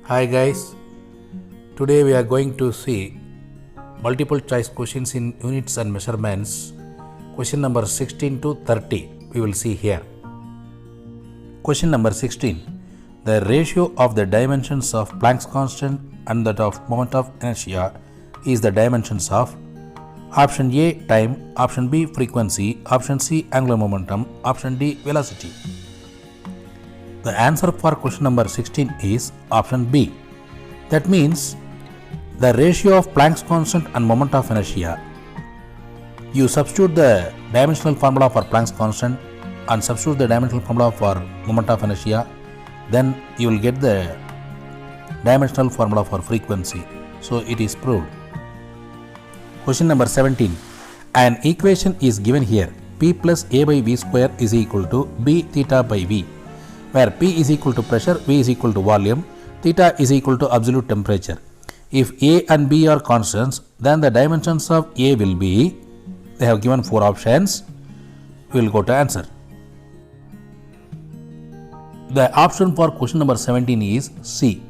Hi guys, today we are going to see multiple choice questions in units and measurements. Question number 16 to 30 we will see here. Question number 16. The ratio of the dimensions of Planck's constant and that of moment of inertia is the dimensions of option A time, option B frequency, option C angular momentum, option D velocity. The answer for question number 16 is option B. That means the ratio of Planck's constant and moment of inertia. You substitute the dimensional formula for Planck's constant and substitute the dimensional formula for moment of inertia, then you will get the dimensional formula for frequency. So it is proved. Question number 17. An equation is given here. P plus A by V square is equal to B theta by V, where P is equal to pressure, V is equal to volume, theta is equal to absolute temperature. If A and B are constants, then the dimensions of A will be, they have given 4 options, we will go to answer. The option for question number 17 is C.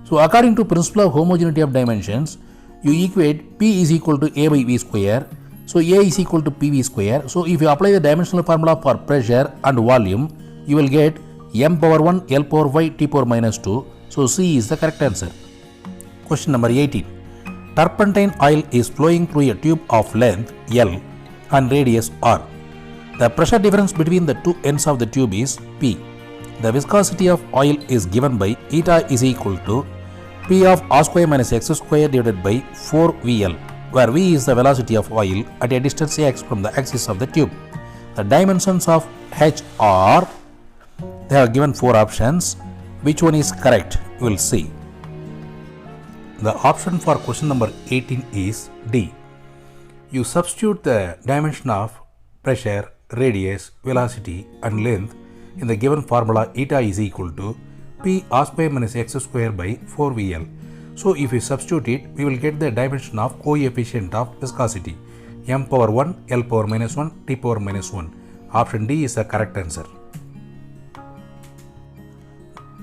So according to principle of homogeneity of dimensions, you equate P is equal to A by V square, so A is equal to PV square. So if you apply the dimensional formula for pressure and volume, you will get m power 1 L power y T power minus 2. So C is the correct answer. Question number 18. Turpentine oil is flowing through a tube of length L and radius R. The pressure difference between the two ends of the tube is P. The viscosity of oil is given by eta is equal to P of R square minus X square divided by 4VL, where V is the velocity of oil at a distance x from the axis of the tube. The dimensions of H are, they have given 4 options. Which one is correct? We will see. The option for question number 18 is D. You substitute the dimension of pressure, radius, velocity and length in the given formula. Eta is equal to P R square minus X square by 4VL. So if we substitute it, we will get the dimension of coefficient of viscosity, m power 1 L power minus 1 T power minus 1. Option D is the correct answer.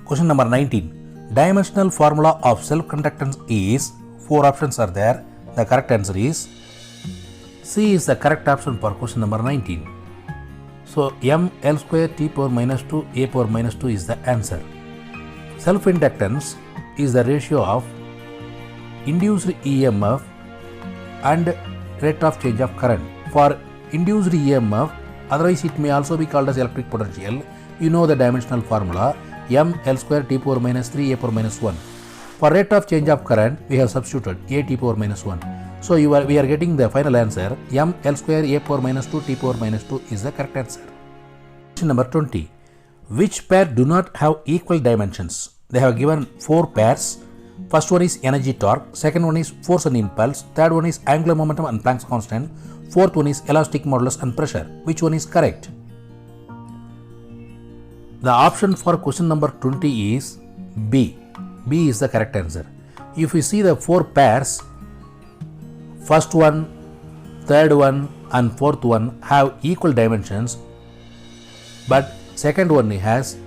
Question number 19. Dimensional formula of self-conductance is, 4 options are there. The correct answer is C is the correct option for question number 19. So m L square T power minus 2 A power minus 2 is the answer. Self-inductance is the ratio of induced EMF and rate of change of current. For induced EMF, otherwise it may also be called as electric potential, you know the dimensional formula m L square T power minus 3 A power minus 1. For rate of change of current, we have substituted A T power minus 1. So we are getting the final answer m L square A power minus 2 T power minus 2 is the correct answer. Question number 20. Which pair do not have equal dimensions? They have given 4 pairs. First one is energy torque, second one is force and impulse, third one is angular momentum and Planck's constant, fourth one is elastic modulus and pressure. Which one is correct? The option for question number 20 is B. B is the correct answer. If you see the 4 pairs, first one, third one and fourth one have equal dimensions, but second one has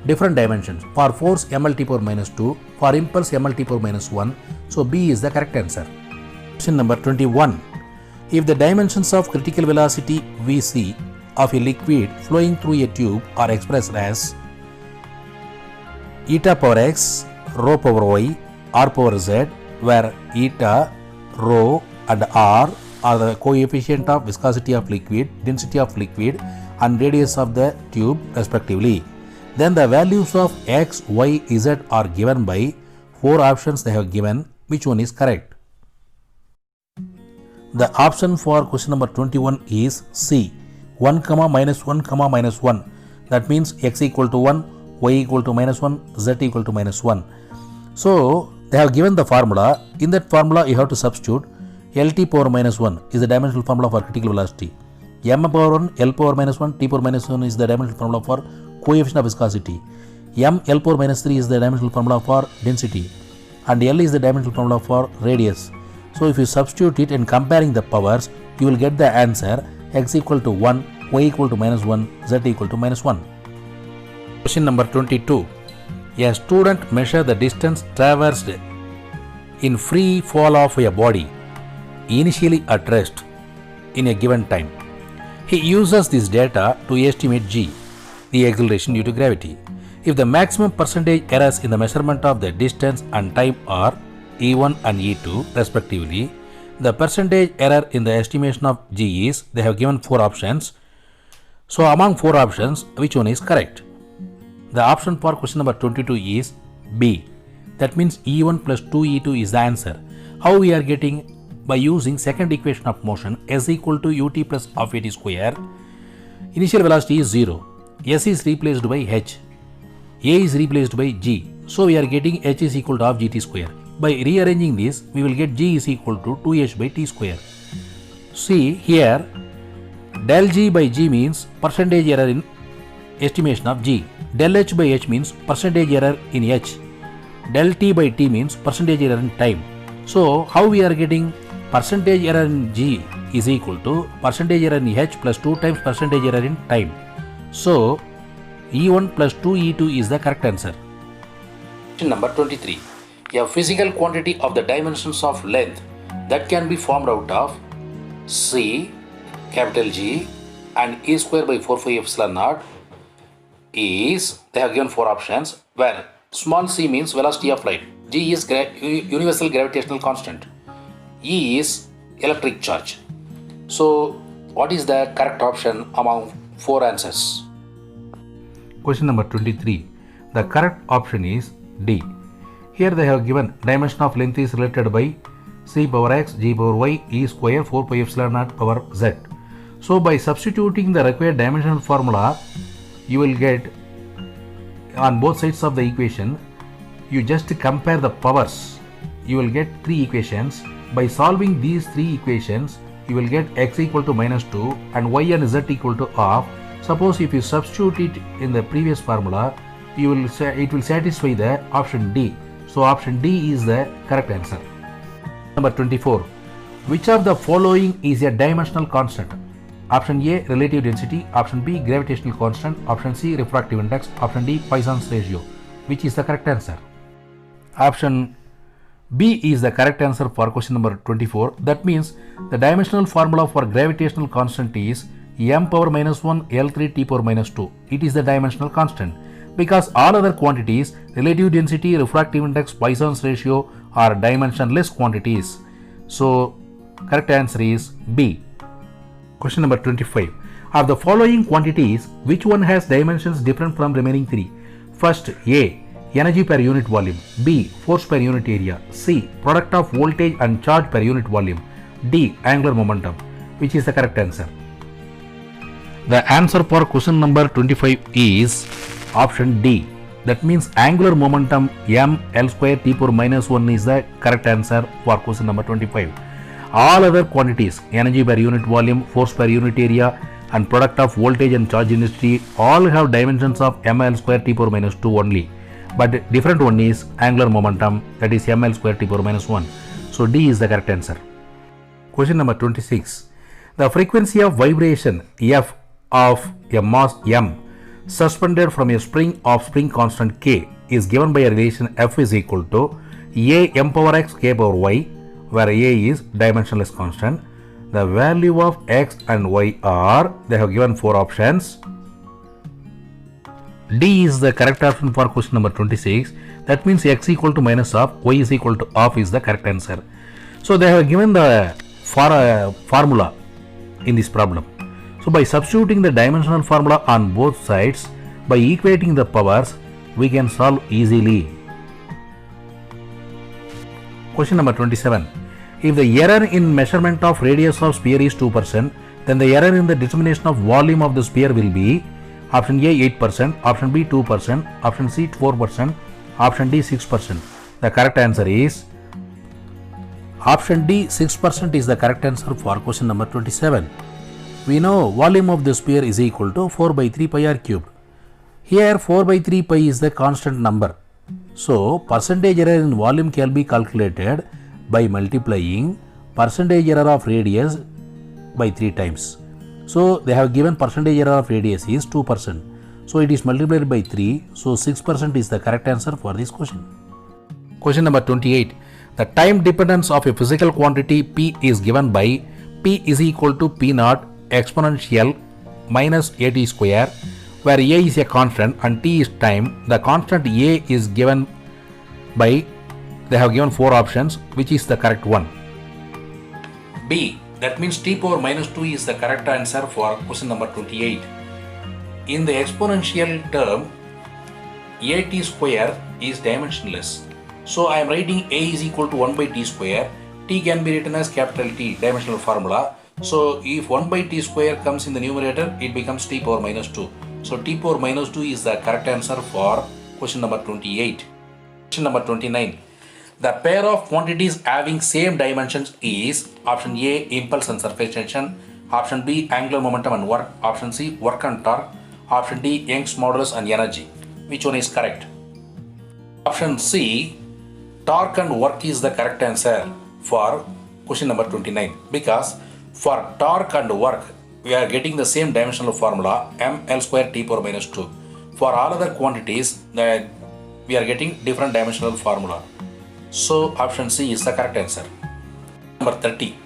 different dimensions. For force ml T power minus 2, for impulse ml T power minus 1. So B is the correct answer. Question number 21. If the dimensions of critical velocity Vc of a liquid flowing through a tube are expressed as eta power x, rho power y, r power z, where eta, rho and r are the coefficient of viscosity of liquid, density of liquid and radius of the tube respectively, then the values of x, y, z are given by 4 options they have given. Which one is correct? The option for question number 21 is C. 1, minus 1, minus 1. That means x equal to 1, y equal to minus 1, z equal to minus 1. So they have given the formula. In that formula you have to substitute LT power minus 1 is the dimensional formula for critical velocity. M power 1, L power minus 1, T power minus 1 is the dimensional formula for coefficient of viscosity. M L power minus 3 is the dimensional formula for density. And L is the dimensional formula for radius. So if you substitute it and comparing the powers, you will get the answer x equal to 1, y equal to minus 1, z equal to minus 1. Question number 22. A student measures the distance traversed in free fall of a body initially at rest in a given time. He uses this data to estimate g, the acceleration due to gravity. If the maximum percentage errors in the measurement of the distance and time are E1 and E2 respectively, the percentage error in the estimation of g is, they have given 4 options. So among 4 options, which one is correct? The option for question number 22 is B. That means E1 plus 2E2 is the answer. How we are getting? By using second equation of motion, s equal to ut plus half at square. Initial velocity is 0. S is replaced by h. A is replaced by g. So we are getting h is equal to half gt square. By rearranging this, we will get g is equal to 2h by t square. See here, del g by g means percentage error in estimation of g. Del h by h means percentage error in h. Del t by t means percentage error in time. So how we are getting percentage error in g is equal to percentage error in h plus 2 times percentage error in time. So E1 plus 2E2 is the correct answer. Question number 23. A physical quantity of the dimensions of length that can be formed out of c, capital G, and e square by 4 pi epsilon naught is, they have given 4 options, where small c means velocity of light, g is universal gravitational constant, E is electric charge. So what is the correct option among 4 answers? Question number 23. The correct option is D. Here they have given dimension of length is related by c power x, g power y, e square 4 pi epsilon naught power z. So by substituting the required dimensional formula, you will get on both sides of the equation, you just compare the powers, you will get 3 equations. By solving these 3 equations, you will get x equal to minus 2 and y and z equal to half. Suppose if you substitute it in the previous formula, you will say it will satisfy the option D. So option D is the correct answer. Number 24. Which of the following is a dimensional constant? Option A, relative density. Option B, gravitational constant. Option C, refractive index. Option D, Poisson's ratio. Which is the correct answer? Option B is the correct answer for question number 24. That means the dimensional formula for gravitational constant is m power minus 1 L3 t power minus 2. It is the dimensional constant because all other quantities, relative density, refractive index, Poisson's ratio, are dimensionless quantities. So correct answer is B. Question number 25. Of the following quantities, which one has dimensions different from remaining 3? First, A, energy per unit volume. B, force per unit area. C, product of voltage and charge per unit volume. D, angular momentum. Which is the correct answer? The answer for question number 25 is option D. That means angular momentum m L square t power minus 1 is the correct answer for question number 25. All other quantities, energy per unit volume, force per unit area, and product of voltage and charge density, all have dimensions of ml square t power minus 2 only. But different one is angular momentum, that is ml square t power minus 1. So D is the correct answer. Question number 26. The frequency of vibration F of a mass m suspended from a spring of spring constant k is given by a relation F is equal to A m power x k power y, where A is dimensionless constant. The value of x and y are, they have given 4 options. D is the correct option for question number 26. That means x equal to minus half, y is equal to half is the correct answer. So they have given the formula in this problem. So by substituting the dimensional formula on both sides, by equating the powers, we can solve easily. Question number 27. If the error in measurement of radius of sphere is 2%, then the error in the determination of volume of the sphere will be option A 8%, option B 2%, option C 4%, option D 6%. The correct answer is option D, 6% is the correct answer for question number 27. We know volume of the sphere is equal to 4 by 3 pi r cubed. Here 4 by 3 pi is the constant number. So percentage error in volume can be calculated by multiplying percentage error of radius by 3 times. So they have given percentage error of radius is 2%. So it is multiplied by 3. So 6% is the correct answer for this question. Question number 28. The time dependence of a physical quantity P is given by P is equal to P naught exponential minus AT square, where A is a constant and T is time. The constant A is given by, they have given 4 options. Which is the correct one? B. That means T power minus 2 is the correct answer for question number 28. In the exponential term, AT square is dimensionless. So I am writing A is equal to 1 by T square. T can be written as capital T, dimensional formula. So if 1 by T square comes in the numerator, it becomes T power minus 2. So T power minus 2 is the correct answer for question number 28. Question number 29. The pair of quantities having same dimensions is option A, impulse and surface tension, option B, angular momentum and work, option C, work and torque, option D, Young's modulus and energy. Which one is correct? Option C, torque and work is the correct answer for question number 29, because for torque and work we are getting the same dimensional formula ml square T power minus 2. For all other quantities we are getting different dimensional formula. So option C is the correct answer. Number 30.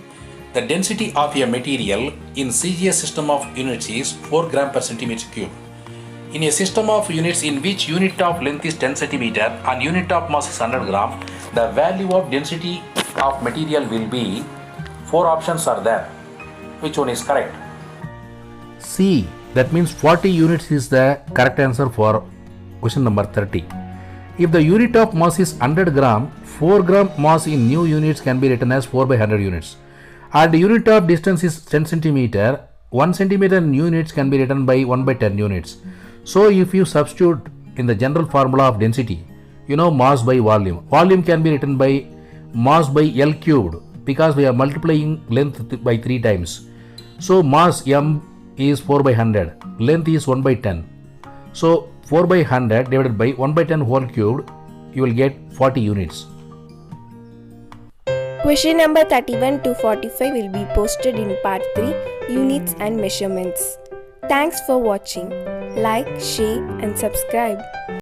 The density of a material in CGS system of units is 4 gram per centimeter cube. In a system of units in which unit of length is 10 centimeter and unit of mass is 100 gram, the value of density of material will be, 4 options are there. Which one is correct? C. That means 40 units is the correct answer for question number 30. If the unit of mass is 100 gram, 4 gram mass in new units can be written as 4 by 100 units. And the unit of distance is 10 centimeter, 1 centimeter in units can be written by 1 by 10 units. So if you substitute in the general formula of density, you know mass by volume. Volume can be written by mass by L cubed, because we are multiplying length by 3 times. So mass M is 4 by 100, length is 1 by 10. So 4 by 100 divided by 1 by 10 whole cubed, you will get 40 units. Question number 31 to 45 will be posted in part 3, units and measurements. Thanks for watching. Like, share and subscribe.